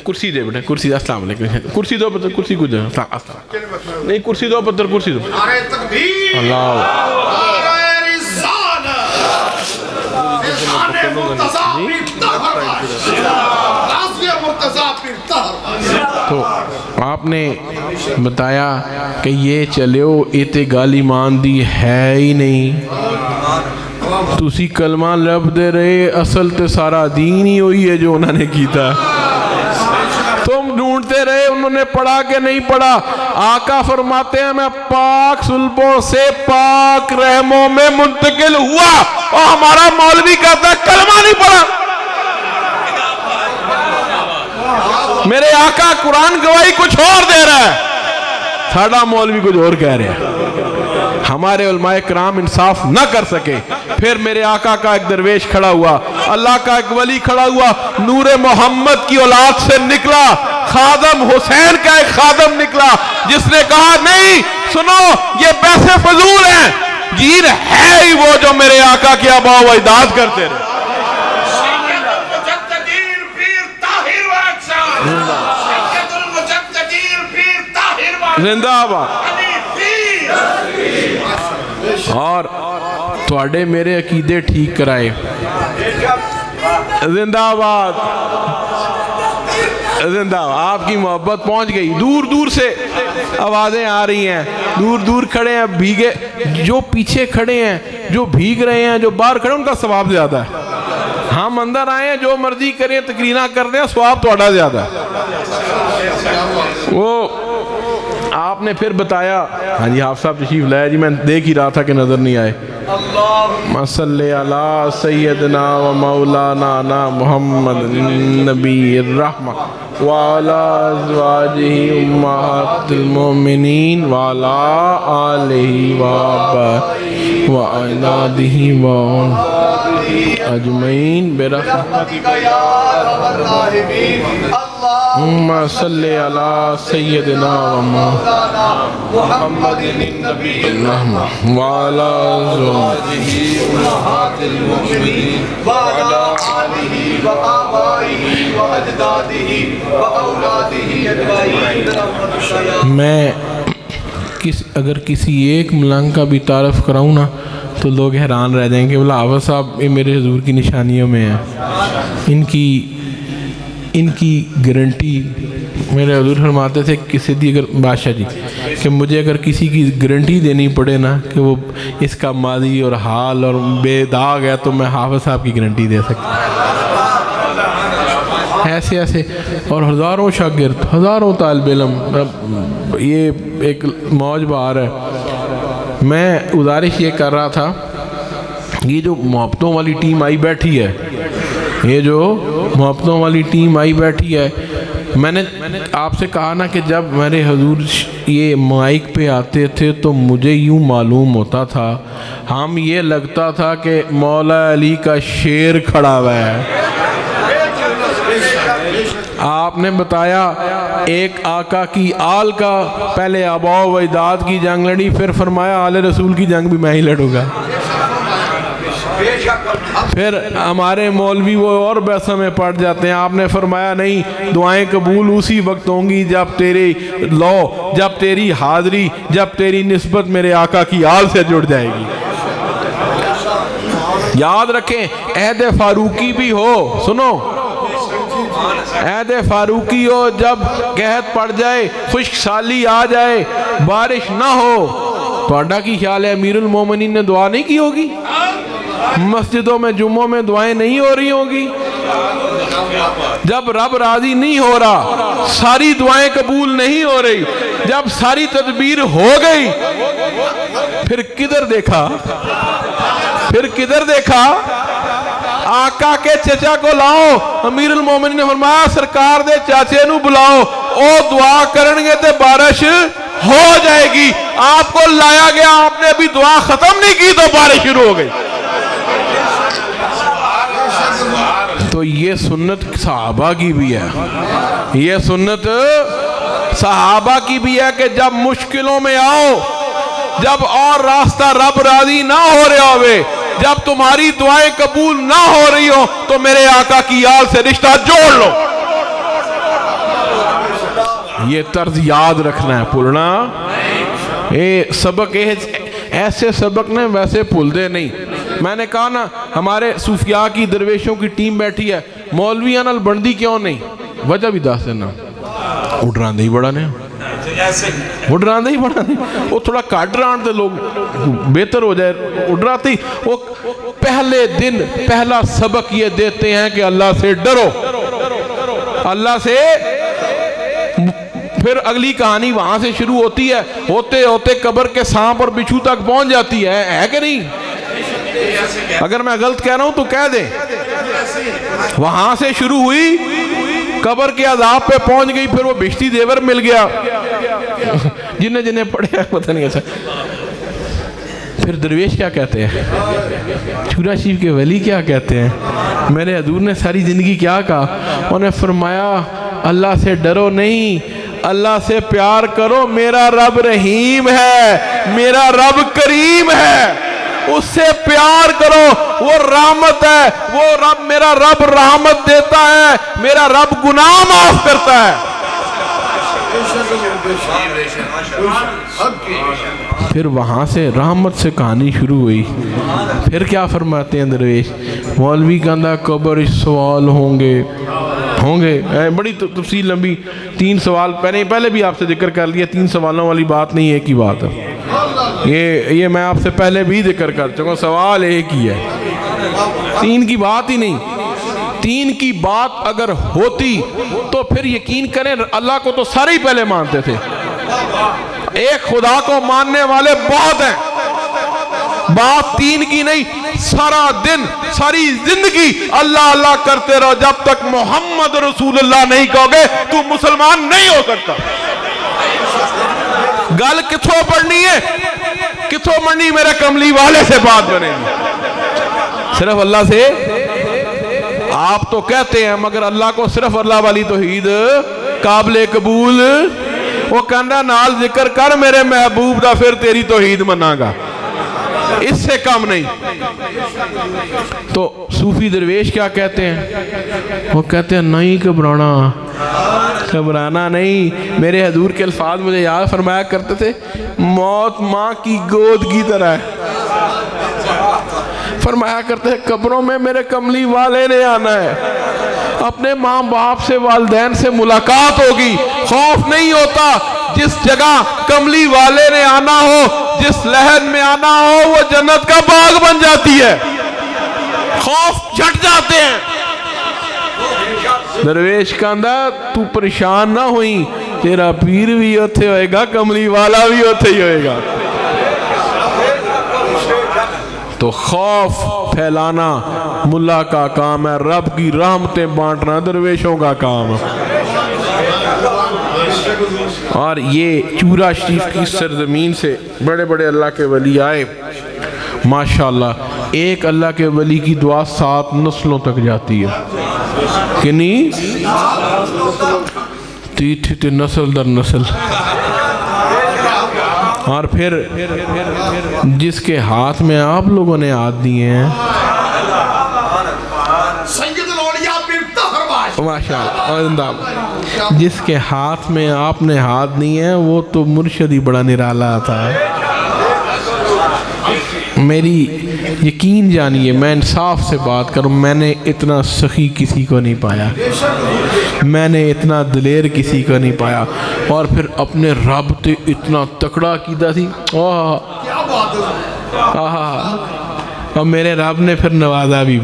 کرسی دے بیٹا کرسی. السلام علیکم. کرسی دو پتر کرسی کو دو. نہیں کرسی دو پتر کرسی دو. اللہ تو آپ نے بتایا کہ یہ چلو ایتے گالی مان دی ہے ہی نہیں. تسی کلمہ لب دے رہے اصل تے سارا دین ہی ہوئی ہے جو انہوں نے کیتا. تم ڈھونڈتے رہے انہوں نے پڑھا کہ نہیں پڑھا. آقا فرماتے ہیں میں پاک سلبوں سے پاک رحموں میں منتقل ہوا اور ہمارا مولوی کہتا ہے کلمہ نہیں پڑھا. میرے آقا قرآن گواہی کچھ اور دے رہا ہے, ساڑھا مولوی کچھ اور کہہ رہے ہیں. ہمارے علماء کرام انصاف نہ کر سکے. پھر میرے آقا کا ایک درویش کھڑا ہوا, اللہ کا ایک ولی کھڑا ہوا, نور محمد کی اولاد سے نکلا, خادم حسین کا ایک خادم نکلا, جس نے کہا نہیں سنو یہ پیسے فضول ہیں, گیر ہے ہی وہ جو میرے آقا کی آباء و اجداد کرتے رہے. زندہ آباد. اور تواڈے میرے عقیدے ٹھیک کرائے. زندہ آباد زندہ آباد. آپ کی محبت پہنچ گئی. دور دور سے آوازیں آ رہی ہیں, دور دور کھڑے ہیں بھیگے, جو پیچھے کھڑے ہیں جو بھیگ رہے ہیں جو باہر کھڑے ہیں ان کا ثواب زیادہ ہے. ہم اندر آئے ہیں جو مرضی کریں تقریریں کرتے ہیں, ثواب تواڈا زیادہ ہے. وہ آپ نے پھر بتایا. ہاں جی حافظ صاحب تشریف لائے جی, میں دیکھ ہی رہا تھا کہ نظر نہیں آئے. اللہم صلی علی سیدنا و مولانا محمد نبی الرحمہ وعلی ازواجہ امہات المؤمنین وعلی آلہ وعنادہ اجمعین برحمتک یا ارحم الراحمین. اللہم صلی علی سیدنا و مولانا محمد النبی الرحمہ وعلی ازواجہ امہات المؤمنین وعلی آلہ وآبائہ واجدادہ واولادہ اجمعین. میں اگر کسی ایک ملنگ کا بھی تعارف کراؤں نا تو لوگ حیران رہ جائیں گے. بولا حافظ صاحب یہ میرے حضور کی نشانیوں میں ہیں. ان کی گارنٹی میرے حضور فرماتے تھے کسی دی اگر بادشاہ جی کہ مجھے اگر کسی کی گارنٹی دینی پڑے نا کہ وہ اس کا ماضی اور حال اور بے داغ ہے تو میں حافظ صاحب کی گارنٹی دے سکتا. ایسے ایسے اور ہزاروں شاگرد ہزاروں طالب علم, یہ ایک موج بہار ہے. میں گزارش یہ کر رہا تھا, یہ جو محبتوں والی ٹیم آئی بیٹھی ہے, یہ جو محبتوں والی ٹیم آئی بیٹھی ہے, میں نے آپ سے کہا نا کہ جب میرے حضور یہ مائک پہ آتے تھے تو مجھے یوں معلوم ہوتا تھا, ہم یہ لگتا تھا کہ مولا علی کا شیر کھڑا ہوا ہے. آپ نے بتایا ایک آقا کی آل کا پہلے آباء و اجداد کی جنگ لڑی, پھر فرمایا آل رسول کی جنگ بھی میں ہی لڑوں گا. پھر ہمارے مولوی وہ اور بحثوں میں پڑ جاتے ہیں. آپ نے فرمایا نہیں, دعائیں قبول اسی وقت ہوں گی جب تیری لو, جب تیری حاضری, جب تیری نسبت میرے آقا کی آل سے جڑ جائے گی. یاد رکھیں عہد فاروقی بھی ہو, سنو عہد فاروقی ہو, جب قحط پڑ جائے, خشک سالی آ جائے, بارش نہ ہو, تو کی خیال ہے امیر المومنین نے دعا نہیں کی ہوگی؟ مسجدوں میں جمعوں میں دعائیں نہیں ہو رہی ہوں گی؟ جب رب راضی نہیں ہو رہا, ساری دعائیں قبول نہیں ہو رہی, جب ساری تدبیر ہو گئی, پھر کدھر دیکھا, پھر کدھر دیکھا؟ آقا کے چچا کو لاؤ. امیر المومنین نے فرمایا سرکار دے چاچے نو بلاؤ, او دعا کرنگے تے بارش ہو جائے گی. آپ کو لایا گیا, آپ نے ابھی دعا ختم نہیں کی تو بارش شروع ہو گئی. تو یہ سنت صحابہ کی بھی ہے, یہ سنت صحابہ کی بھی ہے کہ جب مشکلوں میں آؤ, جب اور راستہ رب راضی نہ ہو رہا ہوئے, جب تمہاری دعائیں قبول نہ ہو رہی ہو تو میرے آقا کی یاد سے رشتہ جوڑ لو. یہ طرز یاد رکھنا ہے, بھولنا سبق ایسے سبق نے ویسے بھول دے نہیں. میں نے کہا نا ہمارے صوفیاء کی درویشوں کی ٹیم بیٹھی ہے, مولویاں نال بندی کیوں نہیں؟ وجہ بھی دس دینا, اڈران دے ہی بڑا نے, اڈران دے ہی بڑا نے. وہ تھوڑا کٹ ران دے لوگ بہتر ہو جائے, اڈراتے ہی وہ پہلے دن پہلا سبق یہ دیتے ہیں کہ اللہ سے ڈرو, اللہ سے. پھر اگلی کہانی وہاں سے شروع ہوتی ہے, ہوتے ہوتے قبر کے سانپ اور بچھو تک پہنچ جاتی ہے کہ نہیں؟ اگر میں غلط کہہ رہا ہوں تو کہہ دیں. وہاں سے شروع ہوئی, قبر کے عذاب پہ پہنچ گئی, پھر وہ بشتی دیور مل گیا, جنہیں پڑھے پتہ نہیں ایسا. پھر درویش کیا کہتے ہیں, چورا شریف کے ولی کیا کہتے ہیں, میرے حضور نے ساری زندگی کیا کہا؟ انہوں نے فرمایا اللہ سے ڈرو نہیں, اللہ سے پیار کرو. میرا رب رحیم ہے, میرا رب کریم ہے, اس سے پیار کرو, وہ رحمت ہے. وہ رب, میرا رب رحمت دیتا ہے, میرا رب گناہ معاف کرتا ہے. پھر وہاں سے رحمت سے کہانی شروع ہوئی. پھر کیا فرماتے ہیں درویش, مولوی کہندہ قبر سوال ہوں گے بڑی تفصیل لمبی, 3 سوال پہلے بھی آپ سے ذکر کر لیا. 3 سوالوں والی بات نہیں, ایک ہی بات ہے. یہ میں آپ سے پہلے بھی ذکر کر چکا ہوں, سوال ایک ہی ہے, 3 کی بات ہی نہیں. 3 کی بات اگر ہوتی تو پھر یقین کریں اللہ کو تو سارے ہی پہلے مانتے تھے. ایک خدا کو ماننے والے بہت ہیں, بات 3 کی نہیں. سارا دن ساری زندگی اللہ اللہ کرتے رہو, جب تک محمد رسول اللہ نہیں کہو گے تو مسلمان نہیں ہو سکتا. گل کتھوں پڑھنی ہے, کتھوں پڑھنی, میرے کملی والے سے بات بنے گی, صرف اللہ سے. آپ تو کہتے ہیں مگر اللہ کو صرف اللہ والی توحید قابل قبول. وہ کہنا نال ذکر کر میرے محبوب دا, پھر تیری توحید منا گا, اس سے کم نہیں. تو صوفی درویش کیا کہتے ہیں؟ وہ کہتے ہیں نہیں گھبرانا نہیں. میرے حضور کے الفاظ مجھے یاد فرمایا کرتے تھے, موت ماں کی گود کی طرح ہے. فرمایا کرتے ہیں قبروں میں میرے کملی والے نے آنا ہے, اپنے ماں باپ سے والدین سے ملاقات ہوگی. خوف نہیں ہوتا, جس جگہ کملی والے نے آنا ہو, جس لہن میں آنا ہو, وہ جنت کا باغ بن جاتی ہے, خوف چھٹ جاتے ہیں. درویش کہندا تو پریشان نہ ہوئی, تیرا پیر بھی ہوتے ہوئے گا, کملی والا بھی ہوتے ہی ہوئے گا. تو خوف پھیلانا ملا کا کام ہے, رب کی رحمتیں بانٹنا درویشوں کا کام ہے. اور یہ چورا شریف کی سرزمین سے بڑے بڑے اللہ کے ولی آئے, ماشاءاللہ. ایک اللہ کے ولی کی دعا 7 نسلوں تک جاتی ہے, کہ نہیں, تیتھ نسل در نسل. اور پھر جس کے ہاتھ میں آپ لوگوں نے ہاتھ دیے ہیں, جس کے ہاتھ میں آپ نے ہاتھ دیے ہیں, وہ تو مرشد ہی بڑا نرالا تھا. میری یقین جانیے, میں انصاف سے بات کروں, میں نے اتنا سخی کسی کو نہیں پایا, میں نے اتنا دلیر کسی کو نہیں پایا. اور پھر اپنے رب تے اتنا تکڑا کیتا تھی, اور میرے رب نے پھر نوازا بھی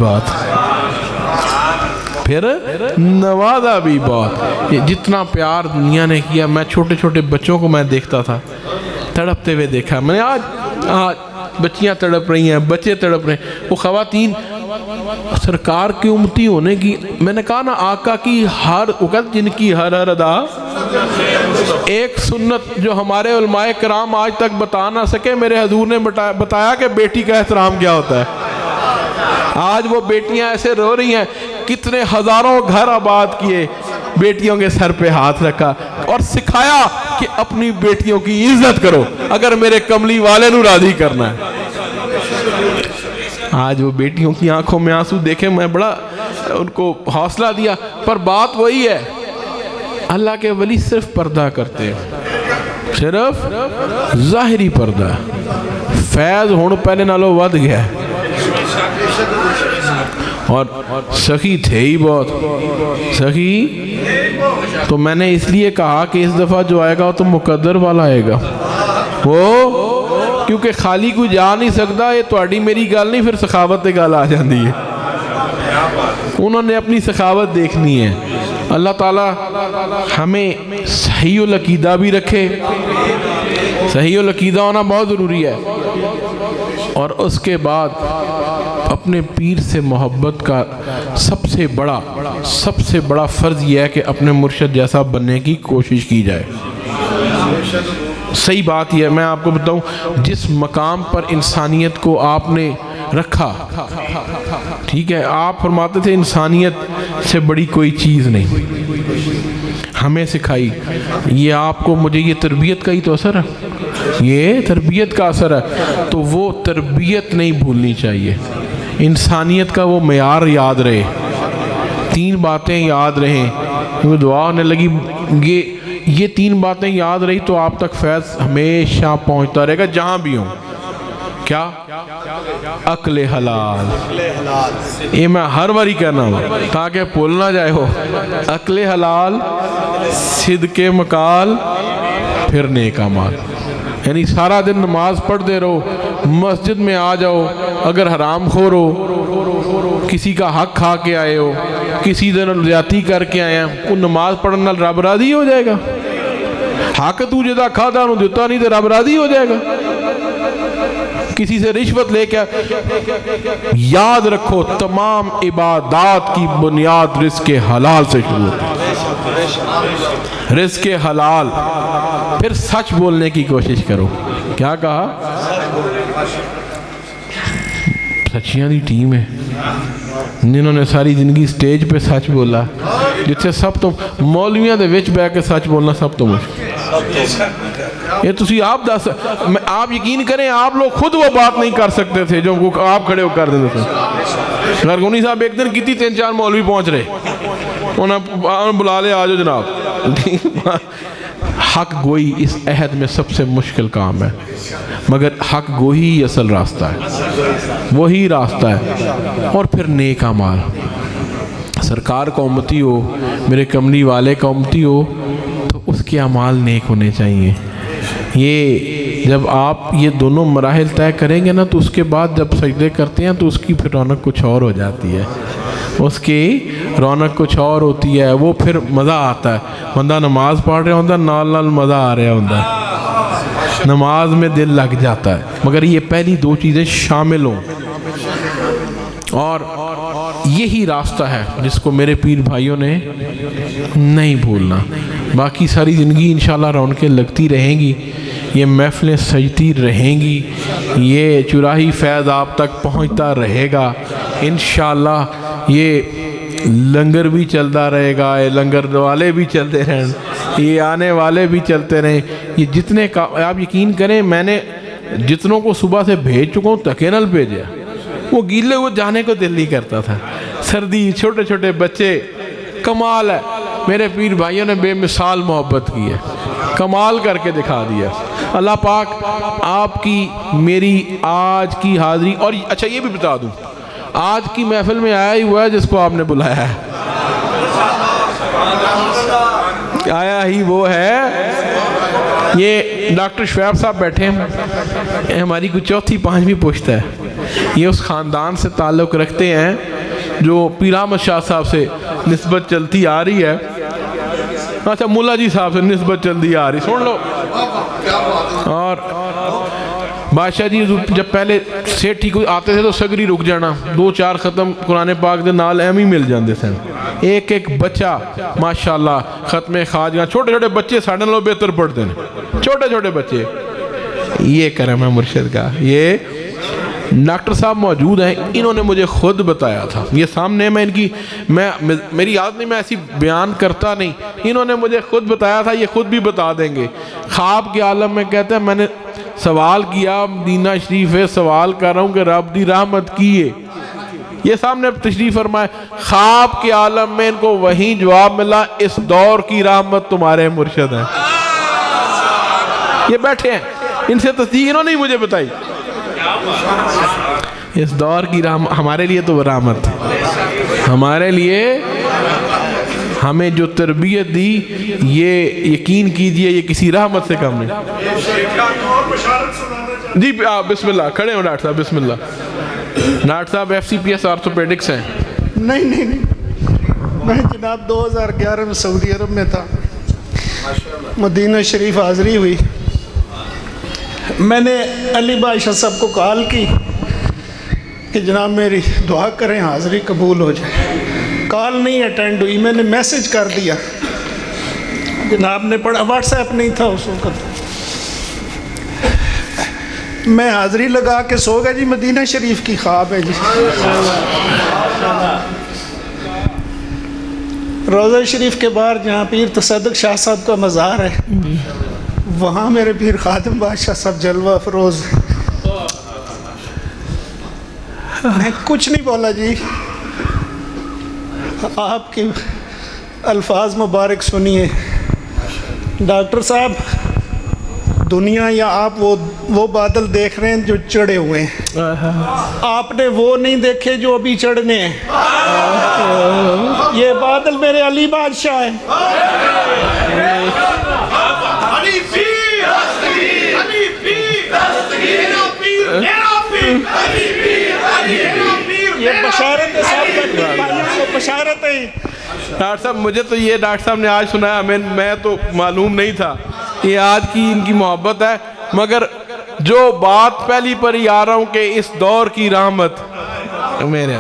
بات, جتنا پیار دنیا نے کیا. میں چھوٹے چھوٹے بچوں کو میں دیکھتا تھا, تڑپتے ہوئے دیکھا میں نے. آج بچیاں تڑپ رہی ہیں, بچے تڑپ رہے ہیں. وہ خواتین سرکار کی امتی ہونے کی, میں نے کہا نا آقا کی ہر وقت, جن کی ہر ادا. ایک سنت جو ہمارے علماء کرام آج تک بتا نہ سکے, میرے حضور نے بتایا کہ بیٹی کا احترام کیا ہوتا ہے. آج وہ بیٹیاں ایسے رو رہی ہیں, کتنے ہزاروں گھر آباد کیے, بیٹیوں کے سر پہ ہاتھ رکھا اور سکھایا کہ اپنی بیٹیوں کی عزت کرو اگر میرے کملی والے نو راضی کرنا ہے. آج وہ بیٹیوں کی آنکھوں میں آنسو دیکھے میں بڑا ان کو حوصلہ دیا، پر بات وہی ہے، اللہ کے ولی صرف پردہ کرتے ہیں، صرف ظاہری پردہ، فیض ہون پہلے نالوں ود گیا، اور سخی تھے ہی بہت سخی، تو میں نے اس لیے کہا کہ اس دفعہ جو آئے گا وہ تو مقدر والا آئے گا، وہ کیونکہ خالی کوئی جا نہیں سکتا، یہ تہاڈی میری گل نہیں، پھر سخاوت تے گل آ جاندی ہے، انہوں نے اپنی سخاوت دیکھنی ہے۔ اللہ تعالی ہمیں صحیح العقیدہ بھی رکھے، صحیح العقیدہ ہونا بہت ضروری ہے، اور اس کے بعد اپنے پیر سے محبت کا سب سے بڑا فرض یہ ہے کہ اپنے مرشد جیسا بننے کی کوشش کی جائے۔ صحیح بات یہ ہے، میں آپ کو بتاؤں، جس مقام پر انسانیت کو آپ نے رکھا، ٹھیک ہے، آپ فرماتے تھے انسانیت سے بڑی کوئی چیز نہیں، ہمیں سکھائی، یہ آپ کو مجھے یہ تربیت کا ہی تو اثر ہے، یہ تربیت کا اثر ہے، تو وہ تربیت نہیں بھولنی چاہیے، انسانیت کا وہ معیار یاد رہے، 3 باتیں یاد رہیں، وہ دعا ہونے لگی، یہ 3 باتیں یاد رہی تو آپ تک فیض ہمیشہ پہنچتا رہے گا جہاں بھی ہوں۔ کیا؟ عقل حلال، یہ میں ہر باری کہنا ہوں تاکہ بھول نہ جائے ہو، عقل حلال، صدق مقال، پھر نیک اعمال، یعنی سارا دن نماز پڑھتے رہو، مسجد میں آ جاؤ، اگر حرام خور ہو، کسی کا حق کھا کے آئے ہو، کسی دن زیادتی کر کے آئے ہیں، وہ نماز پڑھنا رب راضی ہو جائے گا؟ حق تو جدا کھادا نو دیتا نہیں تو رب راضی ہو جائے گا؟ کسی سے رشوت لے کے، یاد رکھو تمام عبادات کی بنیاد رزق حلال سے شروع ہوتی، رزق حلال، پھر سچ بولنے کی کوشش کرو۔ کیا کہا؟ سچیاں دی ٹیم ہے جنہوں نے ساری زندگی سٹیج پہ سچ بولا، جتھے سب تو مولویاں دے وچ بیٹھ کے سچ بولنا سب تو مشکل، یہ تسی آپ آپ یقین کریں آپ لوگ خود وہ بات نہیں کر سکتے تھے جو آپ کھڑے ہو کر دیتے تھے۔ غرگونی صاحب ایک دن کیتی 3-4 مولوی پہنچ رہے، انہوں بلا لے آجو جناب۔ حق گوئی اس عہد میں سب سے مشکل کام ہے، مگر حق گوئی ہی اصل راستہ ہے، وہی راستہ ہے، اور پھر نیک اعمال۔ سرکار کا امتی ہو، میرے کملی والے کا امتی ہو تو اس کے اعمال نیک ہونے چاہیے۔ یہ جب آپ یہ دونوں مراحل طے کریں گے نا تو اس کے بعد جب سجدے کرتے ہیں تو اس کی پھر رونق کچھ اور ہو جاتی ہے، اس کی رونق کچھ اور ہوتی ہے، وہ پھر مزہ آتا ہے، بندہ نماز پڑھ رہا ہوتا ہے، نال نال مزہ آ رہا ہوتا ہے، نماز میں دل لگ جاتا ہے، مگر یہ پہلی 2 چیزیں شامل ہوں، اور یہی راستہ ہے جس کو میرے پیر بھائیوں نے نہیں بھولنا۔ باقی ساری زندگی انشاءاللہ رونقیں لگتی رہیں گی، یہ محفلیں سجتی رہیں گی، یہ چراہی فیض آپ تک پہنچتا رہے گا انشاءاللہ، یہ لنگر بھی چلتا رہے گا، یہ لنگر والے بھی چلتے رہیں، یہ آنے والے بھی چلتے رہیں، یہ جتنے کا آپ یقین کریں میں نے جتنوں کو صبح سے بھیج چکا ہوں تکے نال بھیجا، وہ گیلے وہ جانے کو دل نہیں کرتا تھا، سردی، چھوٹے چھوٹے بچے، کمال ہے، میرے پیر بھائیوں نے بے مثال محبت کی ہے، کمال کر کے دکھا دیا۔ اللہ پاک آپ کی میری آج کی حاضری، اور اچھا یہ بھی بتا دوں، آج کی محفل میں آیا ہی ہوا ہے جس کو آپ نے بلایا ہے، آیا ہی وہ ہے، یہ ڈاکٹر شعیب صاحب بیٹھے ہیں، ہماری کوئی 4تھی 5ویں پشت ہے، یہ اس خاندان سے تعلق رکھتے ہیں جو پیر احمد شاہ صاحب سے نسبت چلتی آ رہی ہے، اچھا مولا جی صاحب سے نسبت چلتی آ رہی، سن لو، اور بادشاہ جی جب پہلے سیٹھی کوئی آتے تھے تو سگری رک جانا، 2-4 ختم قرآن پاک دے نال ایم ہی مل جاندے تھے، ایک ایک بچہ ماشاءاللہ ختم خواجہ، چھوٹے چھوٹے بچے ساڑھے نالوں بہتر پڑھتے ہیں، چھوٹے چھوٹے بچے، یہ کرم ہے مرشد کا۔ یہ ڈاکٹر صاحب موجود ہیں، انہوں نے مجھے خود بتایا تھا، یہ سامنے میں ان کی میری یاد نہیں، میں ایسی بیان کرتا نہیں، انہوں نے مجھے خود بتایا تھا، یہ خود بھی بتا دیں گے، خواب کے عالم میں کہتے ہیں میں نے سوال کیا مدینہ شریف ہے، سوال کر رہا ہوں کہ رب دی رحمت کی ہے. یہ سامنے تشریف فرمائے. خواب کے عالم میں ان کو وہیں جواب ملا، اس دور کی رحمت تمہارے مرشد ہیں. یہ بیٹھے ہیں، ان سے تصدیق انہوں نے مجھے بتائی. اس دور کی رحمت ہمارے لیے تو رحمت ہے. ہمارے لیے ہمیں جو تربیت دی، یہ یقین کیجئے یہ کسی رحمت سے کم نہیں. جی بسم اللہ، کھڑے ہوں ڈاکٹر صاحب. بسم اللہ. ڈاکٹر صاحب F C P S orthopaedics ہیں؟ نہیں، میں جناب 2011 میں سعودی عرب میں تھا. مدینہ شریف حاضری ہوئی. میں نے علی بادشاہ صاحب کو کال کی کہ جناب میری دعا کریں حاضری قبول ہو جائے. کال نہیں اٹینڈ ہوئی. میں نے میسج کر دیا، جناب نے پڑھا. واٹس ایپ نہیں تھا اس وقت. میں حاضری لگا کے سو گیا. جی مدینہ شریف کی خواب ہے. جی روضہ شریف کے باہر جہاں پیر تصدق شاہ صاحب کا مزار ہے، وہاں میرے پیر خادم بادشاہ صاحب جلوہ افروز. میں کچھ نہیں بولا جی. آپ کے الفاظ مبارک سنیے. ڈاکٹر صاحب، دنیا یا آپ وہ بادل دیکھ رہے ہیں جو چڑھے ہوئے ہیں، آپ نے وہ نہیں دیکھے جو ابھی چڑھنے ہیں. یہ بادل میرے علی بادشاہ ہیں. یہ بشارت بشارت ہے. ڈاکٹر صاحب مجھے تو یہ ڈاکٹر صاحب نے آج سنایا، میں تو معلوم نہیں تھا. یہ آج کی ان کی محبت ہے. مگر جو بات پہلی پر ہی آ رہا ہوں کہ اس دور کی رحمت میرے،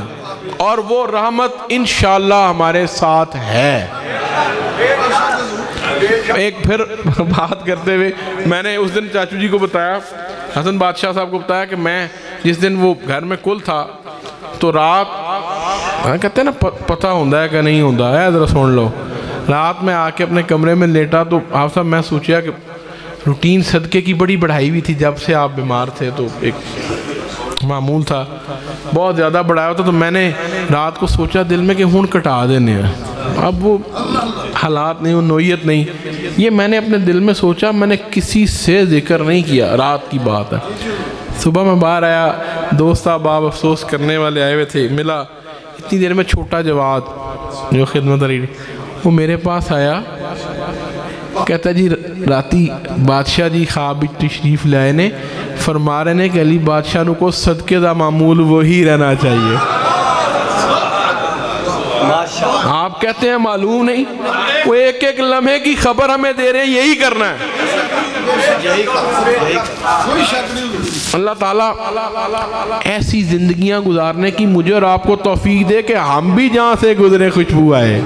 اور وہ رحمت انشاءاللہ ہمارے ساتھ ہے. ایک پھر بات کرتے ہوئے میں نے اس دن چاچو جی کو بتایا، حسن بادشاہ صاحب کو بتایا کہ میں جس دن وہ گھر میں کل تھا تو رات کہتے ہیں نا پتہ ہوندہ ہے کہ نہیں ہوندہ ہے، ذرا سن لو. رات میں آ کے اپنے کمرے میں لیٹا تو آپ صاحب میں سوچیا کہ روٹین صدقے کی بڑی بڑھائی ہوئی تھی. جب سے آپ بیمار تھے تو ایک معمول تھا بہت زیادہ بڑھایا ہوتا. تو میں نے رات کو سوچا دل میں کہ ہون کٹا دینے ہیں. اب وہ حالات نہیں، وہ نوعیت نہیں. یہ میں نے اپنے دل میں سوچا، میں نے کسی سے ذکر نہیں کیا. رات کی بات ہے. صبح میں باہر آیا، دوست احباب افسوس کرنے والے آئے ہوئے تھے، ملا. اتنی دیر میں چھوٹا جواد جو خدمت رہی وہ میرے پاس آیا، کہتا جی راتی بادشاہ جی خواب تشریف لائے نے، فرما رہے نے کہ علی بادشاہ نو کو صدقے دا معمول وہی رہنا چاہیے. آپ کہتے ہیں معلوم نہیں، وہ ایک ایک لمحے کی خبر ہمیں دے رہے ہیں، یہی کرنا ہے. اللہ تعالیٰ ایسی زندگیاں گزارنے کی مجھے اور آپ کو توفیق دے کہ ہم بھی جہاں سے گزرے خوشبو آئے.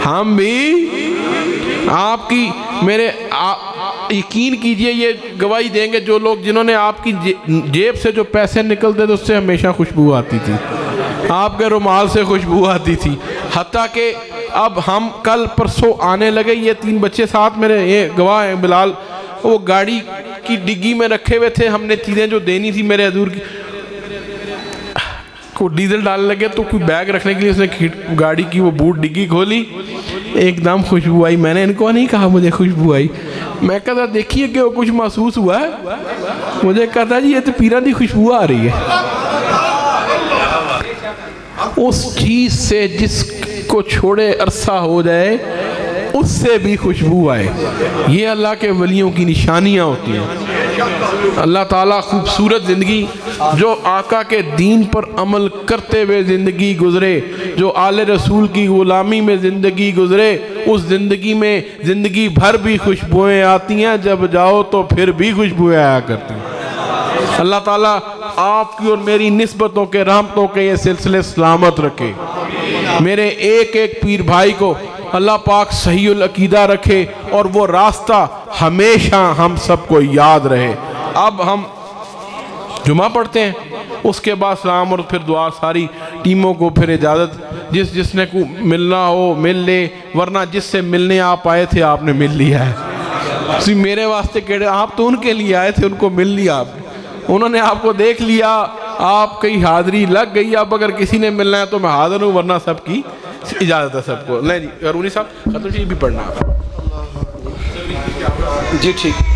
ہم بھی آپ کی میرے یقین کیجئے یہ گواہی دیں گے جو لوگ جنہوں نے آپ کی جیب سے جو پیسے نکلتے تھے اس سے ہمیشہ خوشبو آتی تھی، آپ کے رومال سے خوشبو آتی تھی. حتیٰ کہ اب ہم کل پرسوں آنے لگے، یہ 3 بچے ساتھ میرے یہ گواہ ہیں بلال، وہ گاڑی کی ڈگی میں رکھے ہوئے تھے. ہم نے چیزیں جو دینی تھی میرے حضور کی کو ڈیزل ڈالنے لگے تو کوئی بیگ رکھنے کے لیے اس نے گاڑی کی وہ بوٹ ڈگی کھولی، ایک دم خوشبو آئی. میں نے ان کو نہیں کہا مجھے خوشبو آئی، میں کہتا دیکھیے کہ وہ کچھ محسوس ہوا ہے. مجھے کہتا جی یہ تو پیران دی خوشبو آ رہی ہے. اس چیز سے جس کو چھوڑے عرصہ ہو جائے اس سے بھی خوشبو آئے. یہ اللہ کے ولیوں کی نشانیاں ہوتی ہیں. اللہ تعالیٰ خوبصورت زندگی جو آقا کے دین پر عمل کرتے ہوئے زندگی گزرے، جو آل رسول کی غلامی میں زندگی گزرے، اس زندگی میں زندگی بھر بھی خوشبوئیں آتی ہیں، جب جاؤ تو پھر بھی خوشبوئیں آیا کرتی ہیں. اللہ تعالیٰ آپ کی اور میری نسبتوں کے رحمتوں کے یہ سلسلے سلامت رکھے. میرے ایک ایک پیر بھائی کو اللہ پاک صحیح العقیدہ رکھے اور وہ راستہ ہمیشہ ہم سب کو یاد رہے. اب ہم جمعہ پڑھتے ہیں، اس کے بعد سلام اور پھر دعا. ساری ٹیموں کو پھر اجازت، جس نے کو ملنا ہو مل لے، ورنہ جس سے ملنے آپ آئے تھے آپ نے مل لیا ہے. سی میرے واسطے کہڑے آپ تو ان کے لیے آئے تھے, ان کو مل لیا آپ نے, انہوں نے آپ کو دیکھ لیا, آپ کی حاضری لگ گئی. اب اگر کسی نے ملنا ہے تو میں حاضر ہوں, ورنہ سب کی اجازت ہے سب کو. نہیں جی ارونی صاحب خطر جی بھی پڑھنا ہے. جی ٹھیک.